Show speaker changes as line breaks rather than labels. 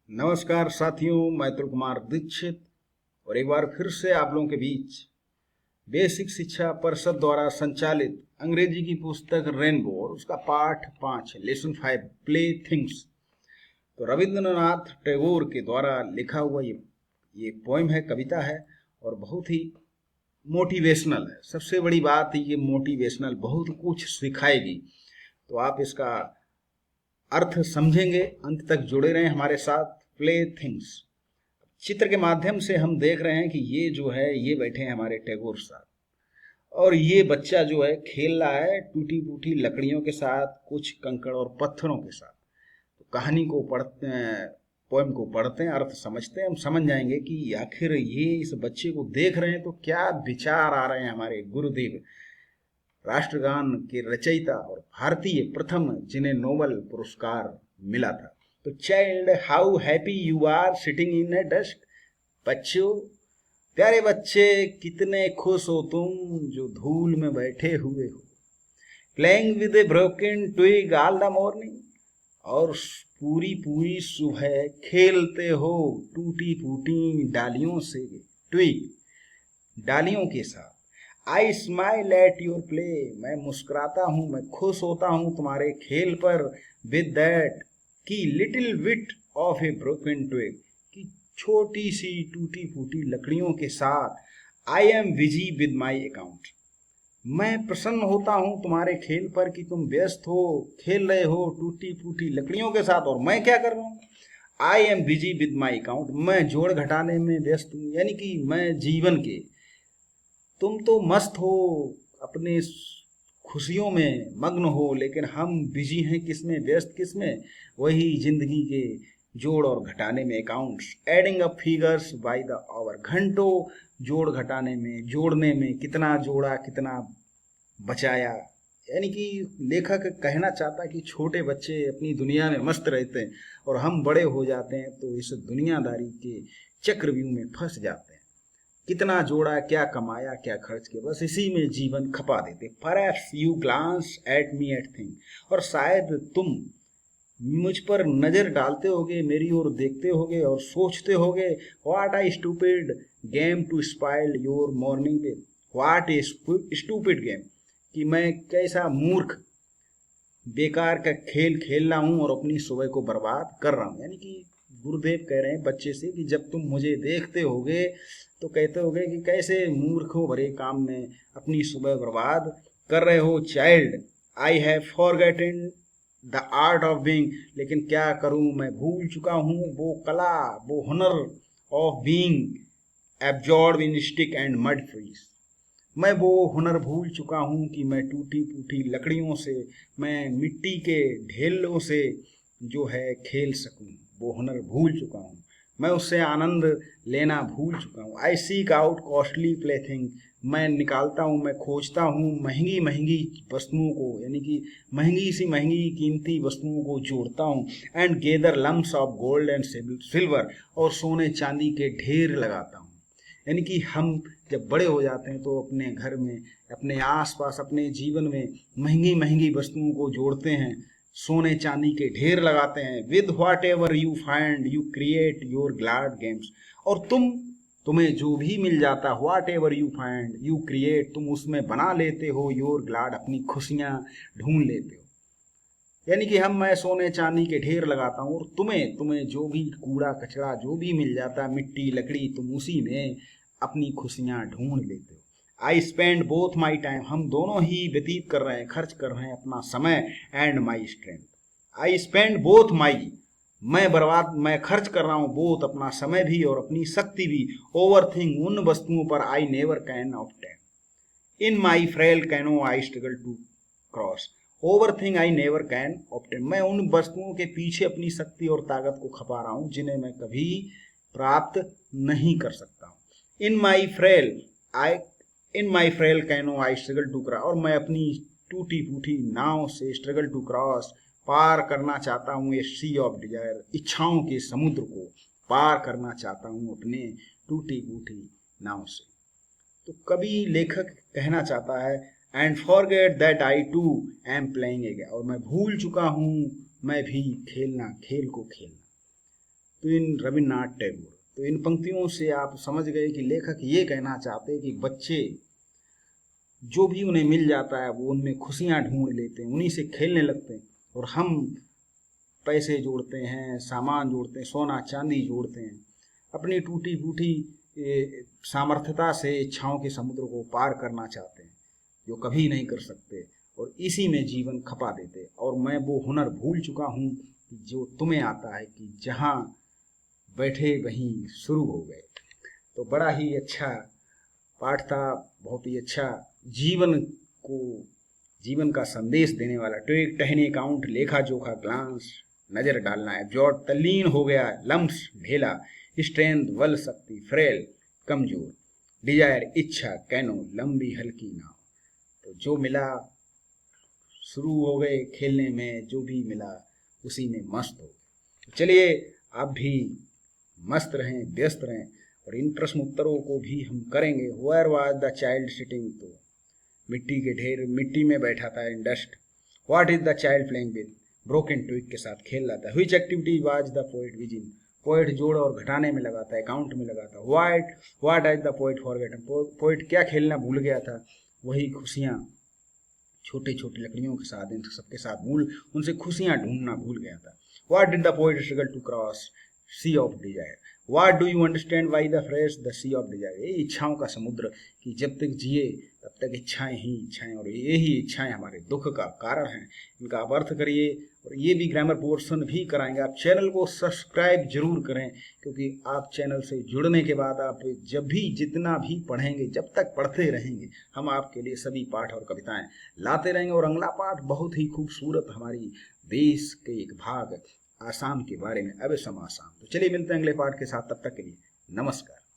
नमस्कार साथियों, मैं अतुल कुमार दीक्षित और एक बार फिर से आप लोगों के बीच बेसिक शिक्षा परिषद द्वारा संचालित अंग्रेजी की पुस्तक रेनबो और उसका पाठ 5 लेसन 5 प्ले थिंग्स। तो रविंद्रनाथ टैगोर के द्वारा लिखा हुआ ये पोइम है, कविता है और बहुत ही मोटिवेशनल है। सबसे बड़ी बात ये मोटिवेशनल बहुत कुछ सिखाएगी। तो आप इसका अर्थ समझेंगे, अंत तक जुड़े रहें हमारे साथ। प्ले थिंग्स चित्र के माध्यम से हम देख रहे हैं कि ये जो है ये बैठे हैं हमारे टैगोर साहब और ये बच्चा जो है खेल रहा है टूटी फूटी लकड़ियों के साथ, कुछ कंकड़ और पत्थरों के साथ। तो कहानी को पढ़ते हैं, पोएम को पढ़ते हैं, अर्थ समझते हैं, हम समझ जाएंगे कि आखिर ये इस बच्चे को देख रहे हैं तो क्या विचार आ रहे हैं हमारे गुरुदेव, राष्ट्रगान के रचयिता और भारतीय प्रथम जिन्हें नोबेल पुरस्कार मिला था। तो child how happy you are sitting in a dust. बच्चों, प्यारे बच्चे, कितने खुश हो तुम जो धूल में बैठे हुए हो। Playing with a broken twig all the morning, और पूरी पूरी सुबह खेलते हो टूटी फूटी डालियों से, ट्विग डालियों के साथ। आई स्माइल एट योर प्ले, मैं मुस्कुराता हूँ, मैं खुश होता हूँ तुम्हारे खेल पर। विद दैट की little bit of a broken twig, की छोटी सी टूटी फूटी लकड़ियों के साथ। I am busy with my account, मैं प्रसन्न होता हूँ तुम्हारे खेल पर कि तुम व्यस्त हो, खेल रहे हो टूटी फूटी लकड़ियों के साथ, और मैं क्या कर रहा हूँ। आई am busy with my account, मैं जोड़ घटाने में व्यस्त हूँ, यानी कि मैं जीवन के, तुम तो मस्त हो अपने खुशियों में मग्न हो, लेकिन हम बिजी हैं किसमें, व्यस्त किसमें, वही जिंदगी के जोड़ और घटाने में। Accounts adding up figures by the hour, घंटों जोड़ घटाने में, जोड़ने में, कितना जोड़ा कितना बचाया। यानी कि लेखक कहना चाहता है कि छोटे बच्चे अपनी दुनिया में मस्त रहते हैं और हम बड़े हो जाते हैं तो इस दुनियादारी के चक्रव्यूह में फंस जाते हैं। कितना जोड़ा, क्या कमाया, क्या खर्च किया, बस इसी में जीवन खपा देते। Perhaps you glance at me and think, और शायद तुम मुझ पर नजर डालते होगे, मेरी ओर देखते होगे और सोचते होगे, what a stupid game to spoil your morning with. What a stupid game, कि मैं कैसा मूर्ख बेकार का खेल खेल रहा हूँ और अपनी सुबह को बर्बाद कर रहा हूँ। यानी कि गुरुदेव कह रहे हैं बच्चे से कि जब तुम मुझे देखते होगे तो कहते होगे कि कैसे मूर्खों भरे काम में अपनी सुबह बर्बाद कर रहे हो। Child I have forgotten the art of being, लेकिन क्या करूं, मैं भूल चुका हूं वो कला, वो हुनर of being absorb in stick and mud freeze. मैं वो हुनर भूल चुका हूँ कि मैं टूटी फूटी लकड़ियों से, मैं मिट्टी के ढेलों से जो है खेल सकूं, वो हुनर भूल चुका हूँ। मैं उससे आनंद लेना भूल चुका हूँ। आई सीक आउट कॉस्टली प्लेथिंग, मैं निकालता हूँ, मैं खोजता हूँ महंगी महंगी वस्तुओं को, यानी कि महंगी सी महंगी कीमती वस्तुओं को जोड़ता हूँ। And gather lumps of gold and silver, और सोने चांदी के ढेर लगाता हूँ। यानी कि हम जब बड़े हो जाते हैं तो अपने घर में, अपने आसपास, अपने जीवन में महंगी महंगी वस्तुओं को जोड़ते हैं, सोने चांदी के ढेर लगाते हैं। With what ever you find you create your glad games, और तुम्हें जो भी मिल जाता, what ever you find you create, तुम उसमें बना लेते हो योर ग्लैड, अपनी खुशियां ढूंढ लेते हो। यानी कि मैं सोने चांदी के ढेर लगाता हूँ और तुम्हें तुम्हें जो भी कूड़ा कचरा जो भी मिल जाता है, मिट्टी लकड़ी, तुम उसी में अपनी खुशियां ढूंढ लेते हो। I spend both my time, हम दोनों ही व्यतीत कर रहे हैं, खर्च कर रहे हैं अपना समय, and my strength. I spend both my, मैं खर्च कर रहा हूँ बोथ, अपना समय भी और अपनी शक्ति भी। ओवर थिंग, उन वस्तुओं पर I never can obtain. In my frail canoe I struggle to cross. Over thing I never can obtain, मैं उन वस्तुओं के पीछे अपनी शक्ति और ताकत को खपा रहा हूँ जिन्हें मैं कभी प्राप्त नहीं कर सकता हूँ। In my frail I in my frail canoe I struggle to cross, और मैं अपनी टूटी फूटी नाव से स्ट्रगल टू क्रॉस, पार करना चाहता हूँ ये सी ऑफ डिजायर, इच्छाओं के समुद्र को पार करना चाहता हूँ अपने टूटी फूटी नाव से। तो कवि लेखक कहना चाहता है, and forget that I too am playing again, और मैं भूल चुका हूँ मैं भी खेल को खेलना। तो इन रविन्द्रनाथ टैगोर, तो इन पंक्तियों से आप समझ गए कि लेखक ये कहना चाहते हैं कि बच्चे जो भी उन्हें मिल जाता है वो उनमें खुशियां ढूंढ लेते हैं, उन्हीं से खेलने लगते हैं, और हम पैसे जोड़ते हैं, सामान जोड़ते हैं, सोना चांदी जोड़ते हैं, अपनी टूटी फूटी सामर्थ्यता से इच्छाओं के समुद्र को पार करना चाहते हैं जो कभी नहीं कर सकते, और इसी में जीवन खपा देते। और मैं वो हुनर भूल चुका हूँ जो तुम्हें आता है कि जहाँ बैठे वहीं शुरू हो गए। तो बड़ा ही अच्छा पाठ था, बहुत ही अच्छा जीवन का संदेश देने वाला। टेक टहनी अकाउंट, लेखा जोखा, ग्लांस, नजर डालना, एब्जॉर्ब, तल्लीन हो गया, लम्स, ढेला, स्ट्रेंथ, बल, शक्ति, फ्रेल, कमजोर, डिजायर, इच्छा, कैनो, लंबी हल्की नाव। तो जो मिला शुरू हो गए खेलने में, जो भी मिला उसी में मस्त हो गए। चलिए आप भी मस्त रहें, व्यस्त रहें, और इन प्रश्न उत्तरों को भी हम करेंगे। Where was the child sitting, तो मिट्टी के ढेर, मिट्टी में बैठा था, in dust. What is the child playing with, broken twig के साथ खेल रहा था। Which activity was the poet whizzing, poet जोड़ और घटाने में लगा था, अकाउंट में लगा था। What has the poet forgotten, poet क्या खेलना भूल गया था, वही खुशियाँ, छोटे छोटे लकड़ियों के साथ, इन सबके साथ उनसे खुशियाँ ढूंढना भूल गया था। What did the poet struggle to cross, sea of desire. What do you understand by the phrase, the sea of desire. ये इच्छाओं का समुद्र, कि जब तक जिए तब तक इच्छाएं ही इच्छाएं, और यही इच्छाएं हमारे दुख का कारण हैं। इनका आप अर्थ करिए, और ये भी ग्रामर पोर्शन भी कराएंगे। आप चैनल को सब्सक्राइब जरूर करें, क्योंकि आप चैनल से जुड़ने के बाद आप जब भी जितना भी पढ़ेंगे, जब तक पढ़ते रहेंगे, हम आपके लिए सभी पाठ और कविताएं लाते रहेंगे। और अगला पाठ बहुत ही खूबसूरत, हमारी देश के एक भाग आसाम के बारे में, अब सम आसाम। तो चलिए मिलते हैं अगले पाठ के साथ, तब तक के लिए नमस्कार।